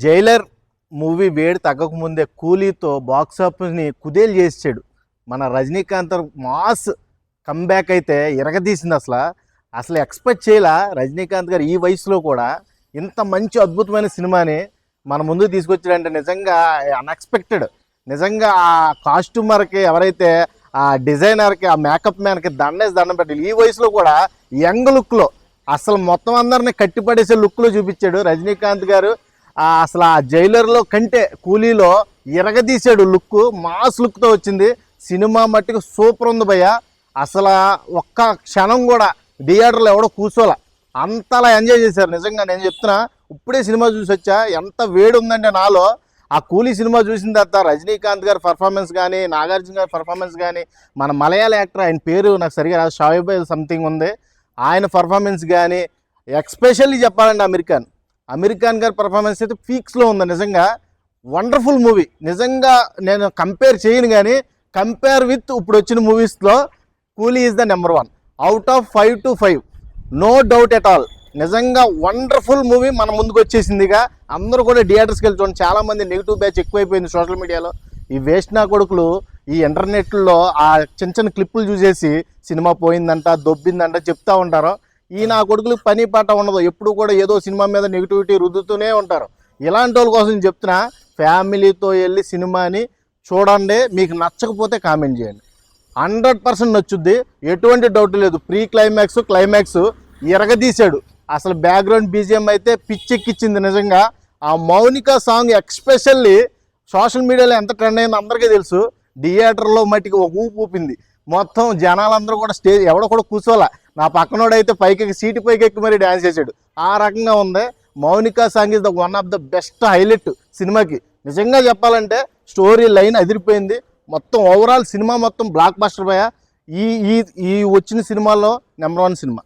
Jailer movie వేడి తగ్గకముందే కూలీతో box ఆఫీస్ని కుదేలు చేసాడు. మన రజనీకాంత్ మాస్ కంబ్యాక్ అయితే ఇరగదీసింది. అసలు ఎక్స్పెక్ట్ చేయలా రజనీకాంత్ గారు ఈ వయసులో కూడా ఇంత మంచి అద్భుతమైన సినిమాని మన ముందుకు తీసుకొచ్చాడంటే నిజంగా అన్ఎక్స్పెక్టెడ్. నిజంగా ఆ కాస్ట్యూమర్కి, ఎవరైతే ఆ డిజైనర్కి, ఆ మేకప్ మ్యాన్కి దండం పెట్టాలి. ఈ వయసులో కూడా యంగ్ లుక్లో అసలు మొత్తం అందరినీ కట్టిపడేసే లుక్లో చూపించాడు రజనీకాంత్ గారు. అసలు ఆ జైలర్లో కంటే కూలీలో ఇరగదీశాడు. లుక్ మాస్ లుక్తో వచ్చింది. సినిమా మట్టికి సూపర్ ఉంది భయ్య. అసలు ఒక్క క్షణం కూడా థియేటర్లో ఎవడో కూర్చోలే, అంతలా ఎంజాయ్ చేశారు. నిజంగా నేను చెప్తున్నా, ఇప్పుడే సినిమా చూసి వచ్చా, ఎంత వేడి ఉందంటే నాలో. ఆ కూలీ సినిమా చూసిన తర్వాత రజనీకాంత్ గారి పర్ఫార్మెన్స్ కానీ, నాగార్జున గారి పర్ఫార్మెన్స్ కానీ, మన మలయాళ యాక్టర్, ఆయన పేరు నాకు సరిగా షాయిబ్ సంథింగ్ ఉంది, ఆయన పర్ఫార్మెన్స్ కానీ, ఎక్స్పెషల్లీ చెప్పాలంటే అమెరికాన్ గారి పర్ఫార్మెన్స్ అయితే పీక్స్లో ఉంది. నిజంగా వండర్ఫుల్ మూవీ. నిజంగా నేను కంపేర్ చేయను, కానీ కంపేర్ విత్ ఇప్పుడు వచ్చిన మూవీస్లో Coolie is the number 1 out of 5 to 5, no doubt at all. నిజంగా వండర్ఫుల్ మూవీ మన ముందుకు వచ్చేసిందిగా. అందరూ కూడా థియేటర్స్కి వెళ్ళి చూడండి. చాలామంది నెగిటివ్ బ్యాచ్ ఎక్కువైపోయింది సోషల్ మీడియాలో. ఈ వేస్ట్ నా కొడుకులు ఈ ఇంటర్నెట్లో ఆ చిన్న క్లిప్పులు చూసేసి సినిమా పోయిందంట, దొబ్బిందంట చెప్తా ఉంటారు. ఈ నా కొడుకులకు పని పాట ఉండదు, ఎప్పుడు కూడా ఏదో సినిమా మీద నెగిటివిటీ రుద్దుతూనే ఉంటారు. ఇలాంటి వాళ్ళ కోసం చెప్తున్నా, ఫ్యామిలీతో వెళ్ళి సినిమాని చూడండి. మీకు నచ్చకపోతే కామెంట్ చేయండి, 100% నచ్చుద్ది, ఎటువంటి డౌట్ లేదు. ప్రీ క్లైమాక్స్ ఇరగదీశాడు. అసలు బ్యాక్గ్రౌండ్ బీజిఎం అయితే పిచ్చెక్కిచ్చింది. నిజంగా ఆ మౌనిక సాంగ్ ఎక్స్పెషల్లీ సోషల్ మీడియాలో ఎంత ట్రెండ్ అయిందో అందరికీ తెలుసు. థియేటర్లో మట్టికి ఒక ఊపు ఊపింది. మొత్తం జనాలందరూ కూడా స్టేజ్ ఎవడో కూడా కూర్చోలే. నా పక్కనోడైతే సీటు పైకి ఎక్కి మరీ డ్యాన్స్ చేశాడు. ఆ రకంగా ఉంది. Mounika song is the one of the best highlight సినిమాకి. నిజంగా చెప్పాలంటే స్టోరీ లైన్ అదిరిపోయింది. మొత్తం ఓవరాల్ సినిమా మొత్తం బ్లాక్ బస్టర్ భయ్యా. ఈ వచ్చిన సినిమాల్లో నెంబర్ 1 సినిమా.